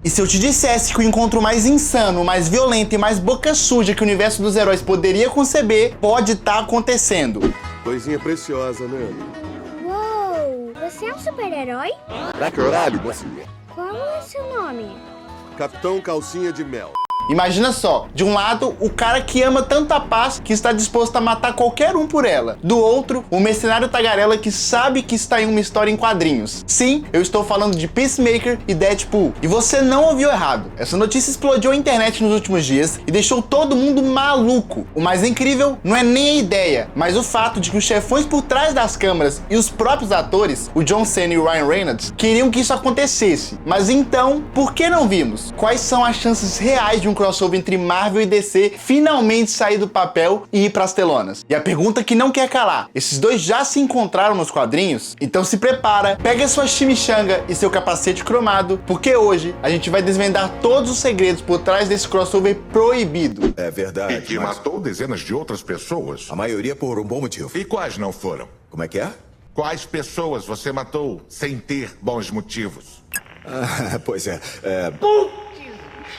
E se eu te dissesse que o encontro mais insano, mais violento e mais boca suja que o universo dos heróis poderia conceber, pode estar acontecendo. Coisinha preciosa, né? Uou! Você é um super-herói? Pra caralho, mocinha. Qual é seu nome? Capitão Calcinha de Mel. Imagina só, de um lado, o cara que ama tanto a paz que está disposto a matar qualquer um por ela. Do outro, o mercenário tagarela que sabe que está em uma história em quadrinhos. Sim, eu estou falando de Peacemaker e Deadpool. E você não ouviu errado. Essa notícia explodiu a internet nos últimos dias e deixou todo mundo maluco. O mais incrível não é nem a ideia, mas o fato de que os chefões por trás das câmeras e os próprios atores, o John Cena e o Ryan Reynolds, queriam que isso acontecesse. Mas então, por que não vimos? Quais são as chances reais de um crossover entre Marvel e DC finalmente sair do papel e ir pras telonas? E a pergunta que não quer calar: esses dois já se encontraram nos quadrinhos? Então se prepara, pega sua chimichanga e seu capacete cromado, porque hoje a gente vai desvendar todos os segredos por trás desse crossover proibido. É verdade. E que mas matou dezenas de outras pessoas. a maioria por um bom motivo. E quais não foram? Como é que é? Quais pessoas você matou sem ter bons motivos? Pois é.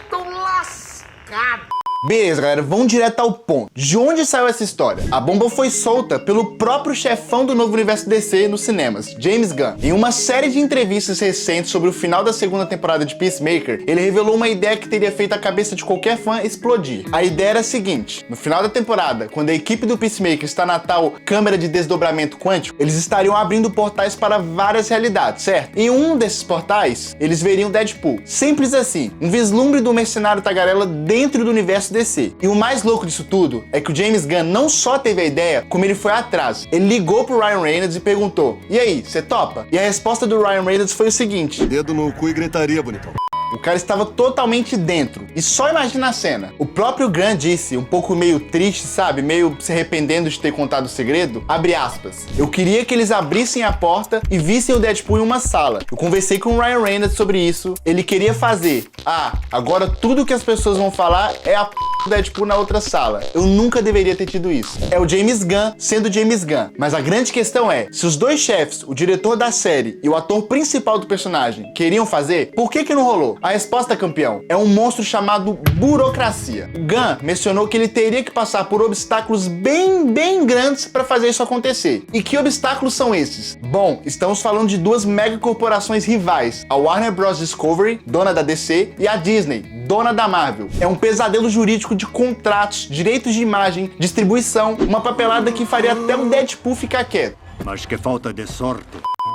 Estou lascado. Beleza, galera, vamos direto ao ponto. De onde saiu essa história? A bomba foi solta pelo próprio chefão do novo universo DC nos cinemas, James Gunn. Em uma série de entrevistas recentes sobre o final da segunda temporada de Peacemaker, ele revelou uma ideia que teria feito a cabeça de qualquer fã explodir. A ideia era a seguinte: no final da temporada, quando a equipe do Peacemaker está na tal câmera de desdobramento quântico, eles estariam abrindo portais para várias realidades, certo? Em um desses portais, eles veriam Deadpool. Simples assim, um vislumbre do mercenário tagarela dentro do universo DC. E o mais louco disso tudo é que o James Gunn não só teve a ideia, como ele foi atrás. Ele ligou pro Ryan Reynolds e perguntou: e aí, você topa? E a resposta do Ryan Reynolds foi o seguinte: Dedo no cu e gritaria, bonitão. o cara estava totalmente dentro. E só imagina a cena. O próprio Gunn disse, um pouco meio triste, sabe? Meio se arrependendo de ter contado o segredo. Abre aspas. Eu queria que eles abrissem a porta e vissem o Deadpool em uma sala. Eu conversei com o Ryan Reynolds sobre isso. Ele queria fazer. Agora tudo que as pessoas vão falar é a do Deadpool na outra sala. Eu nunca deveria ter tido isso. É o James Gunn sendo James Gunn. Mas a grande questão é, se os dois chefes, o diretor da série e o ator principal do personagem, queriam fazer, por que não rolou? A resposta, campeão, é um monstro chamado burocracia. O Gunn mencionou que ele teria que passar por obstáculos bem grandes para fazer isso acontecer. E que obstáculos são esses? Bom, estamos falando de duas megacorporações rivais, a Warner Bros. Discovery, dona da DC, e a Disney, dona da Marvel. É um pesadelo jurídico de contratos, direitos de imagem, distribuição, uma papelada que faria até o Deadpool ficar quieto. Mas que falta de sorte.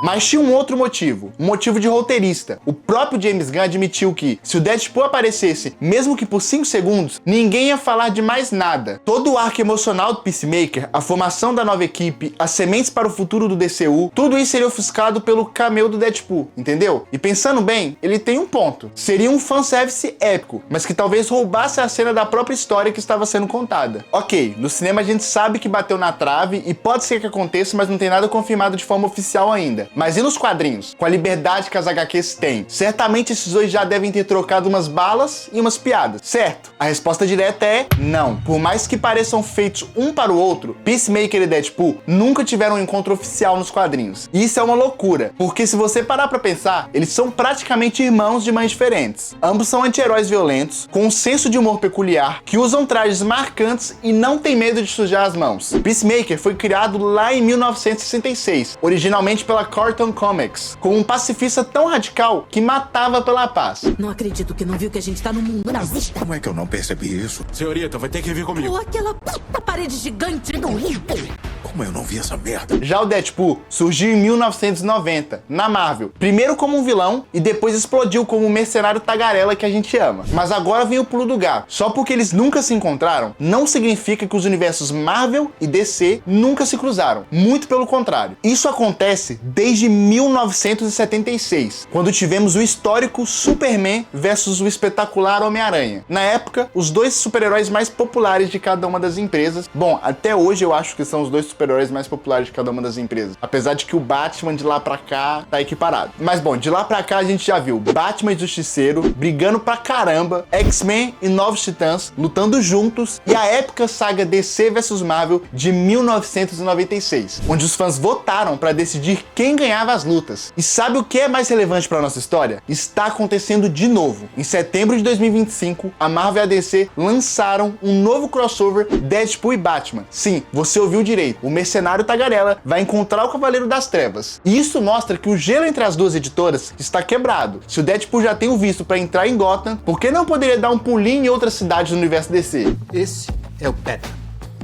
Mas tinha um outro motivo, um motivo de roteirista. O próprio James Gunn admitiu que, se o Deadpool aparecesse, mesmo que por 5 segundos, ninguém ia falar de mais nada. Todo o arco emocional do Peacemaker, a formação da nova equipe, as sementes para o futuro do DCU, tudo isso seria ofuscado pelo cameo do Deadpool, entendeu? E pensando bem, ele tem um ponto. Seria um fanservice épico, mas que talvez roubasse a cena da própria história que estava sendo contada. Ok, no cinema a gente sabe que bateu na trave e pode ser que aconteça, mas não tem nada confirmado de forma oficial ainda. Mas e nos quadrinhos? Com a liberdade que as HQs têm? Certamente esses dois já devem ter trocado umas balas e umas piadas, certo? A resposta direta é não. Por mais que pareçam feitos um para o outro, Peacemaker e Deadpool nunca tiveram um encontro oficial nos quadrinhos. E isso é uma loucura, porque se você parar pra pensar, eles são praticamente irmãos de mães diferentes. Ambos são anti-heróis violentos, com um senso de humor peculiar, que usam trajes marcantes e não tem medo de sujar as mãos. Peacemaker foi criado lá em 1966, originalmente pela Cartoon Comics, com um pacifista tão radical que matava pela paz. Não acredito que não viu que a gente tá no mundo nazista. Como é que eu não percebi isso? Senhorita, vai ter que vir comigo. Ou aquela puta parede gigante do Hitler. Como eu não vi essa merda? Já o Deadpool surgiu em 1990, na Marvel. Primeiro como um vilão e depois explodiu como um mercenário tagarela que a gente ama. Mas agora vem o pulo do gato. Só porque eles nunca se encontraram, não significa que os universos Marvel e DC nunca se cruzaram. Muito pelo contrário. Isso acontece desde 1976, quando tivemos o histórico Superman versus o espetacular Homem-Aranha. Na época, os dois super-heróis mais populares de cada uma das empresas. Bom, até hoje eu acho que são os dois super-heróis mais populares de cada uma das empresas. Apesar de que o Batman de lá pra cá tá equiparado. Mas bom, de lá pra cá a gente já viu Batman e Justiceiro brigando pra caramba, X-Men e Novos Titãs lutando juntos e a épica saga DC vs Marvel de 1996, onde os fãs votaram pra decidir quem ganhava as lutas. E sabe o que é mais relevante pra nossa história? Está acontecendo de novo. Em setembro de 2025, a Marvel e a DC lançaram um novo crossover Deadpool e Batman. Sim, você ouviu direito. O mercenário tagarela vai encontrar o Cavaleiro das Trevas. E isso mostra que o gelo entre as duas editoras está quebrado. Se o Deadpool já tem o visto para entrar em Gotham, por que não poderia dar um pulinho em outras cidades do universo DC? Esse é o Petra.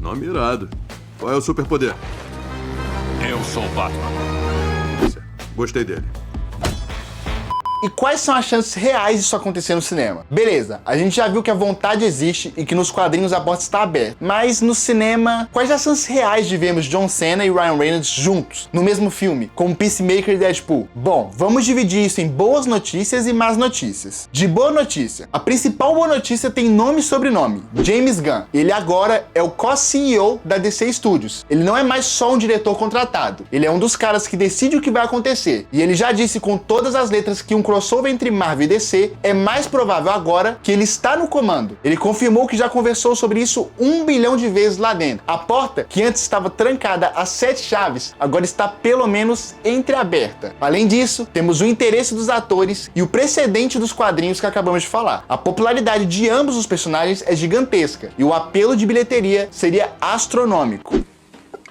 Nome irado. Qual é o superpoder? Eu sou o Batman. Gostei dele. E quais são as chances reais disso acontecer no cinema? Beleza, a gente já viu que a vontade existe e que nos quadrinhos a porta está aberta. Mas no cinema, quais as chances reais de vermos John Cena e Ryan Reynolds juntos, no mesmo filme, como Peacemaker e Deadpool? Bom, vamos dividir isso em boas notícias e más notícias. De boa notícia, a principal boa notícia tem nome e sobrenome, James Gunn. Ele agora é o co-CEO da DC Studios. Ele não é mais só um diretor contratado, ele é um dos caras que decide o que vai acontecer. E ele já disse com todas as letras que um crossover entre Marvel e DC é mais provável agora que ele está no comando. Ele confirmou que já conversou sobre isso 1 bilhão de vezes lá dentro. A porta, que antes estava trancada a 7 chaves, agora está pelo menos entreaberta. Além disso, temos o interesse dos atores e o precedente dos quadrinhos que acabamos de falar. A popularidade de ambos os personagens é gigantesca e o apelo de bilheteria seria astronômico.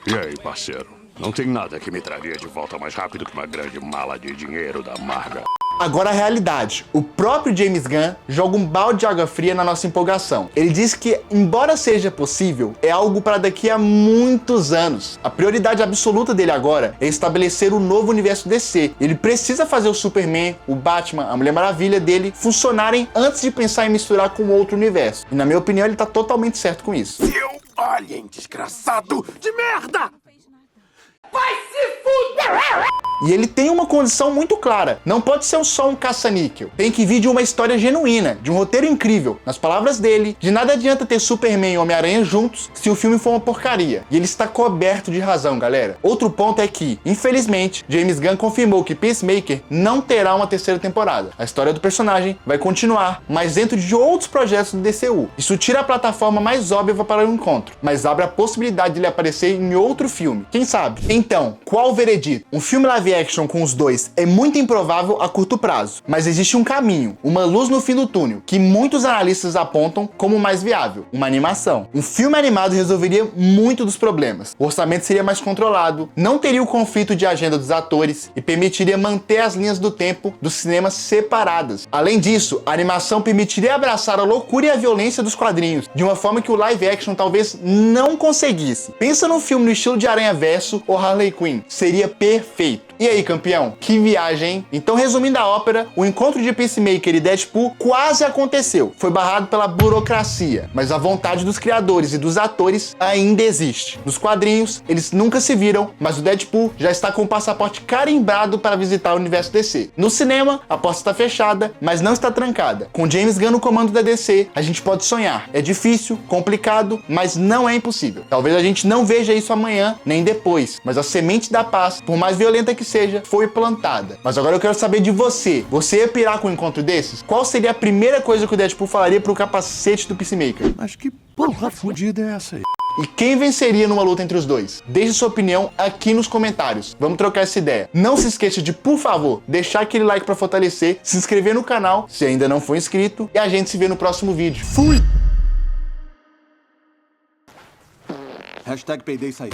E aí, parceiro? Não tem nada que me traria de volta mais rápido que uma grande mala de dinheiro da Marga. Agora a realidade. O próprio James Gunn joga um balde de água fria na nossa empolgação. Ele diz que, embora seja possível, é algo para daqui a muitos anos. A prioridade absoluta dele agora é estabelecer o novo universo DC. Ele precisa fazer o Superman, o Batman, a Mulher Maravilha dele funcionarem antes de pensar em misturar com outro universo. E na minha opinião ele tá totalmente certo com isso. Seu alien desgraçado de merda! E ele tem uma condição muito clara. Não pode ser só um caça-níquel. Tem que vir de uma história genuína, de um roteiro incrível. Nas palavras dele, de nada adianta ter Superman e Homem-Aranha juntos se o filme for uma porcaria. E ele está coberto de razão, galera. Outro ponto é que, infelizmente, James Gunn confirmou que Peacemaker não terá uma terceira temporada. A história do personagem vai continuar, mas dentro de outros projetos do DCU. Isso tira a plataforma mais óbvia para o encontro, mas abre a possibilidade de ele aparecer em outro filme. Quem sabe? Então, qual o veredito? Um filme live action com os dois é muito improvável a curto prazo, mas existe um caminho, uma luz no fim do túnel, que muitos analistas apontam como mais viável: uma animação. Um filme animado resolveria muito dos problemas. O orçamento seria mais controlado, não teria o conflito de agenda dos atores e permitiria manter as linhas do tempo do cinema separadas. Além disso, a animação permitiria abraçar a loucura e a violência dos quadrinhos, de uma forma que o live action talvez não conseguisse. Pensa num filme no estilo de Aranha-Verso ou Harley Quinn, seria perfeito. E aí, campeão? Que viagem, hein? Então, resumindo a ópera, o encontro de Peacemaker e Deadpool quase aconteceu. Foi barrado pela burocracia, mas a vontade dos criadores e dos atores ainda existe. Nos quadrinhos, eles nunca se viram, mas o Deadpool já está com o passaporte carimbado para visitar o universo DC. No cinema, a porta está fechada, mas não está trancada. Com James Gunn no comando da DC, a gente pode sonhar. É difícil, complicado, mas não é impossível. Talvez a gente não veja isso amanhã, nem depois, mas a semente da paz, por mais violenta que seja, foi plantada. Mas agora eu quero saber de você. Você ia pirar com um encontro desses? Qual seria a primeira coisa que o Deadpool falaria pro capacete do Peacemaker? Mas que porra fodida é essa aí? E quem venceria numa luta entre os dois? Deixe sua opinião aqui nos comentários. Vamos trocar essa ideia. Não se esqueça de, por favor, deixar aquele like pra fortalecer, se inscrever no canal se ainda não for inscrito e a gente se vê no próximo vídeo. Fui! Hashtag peidei sair.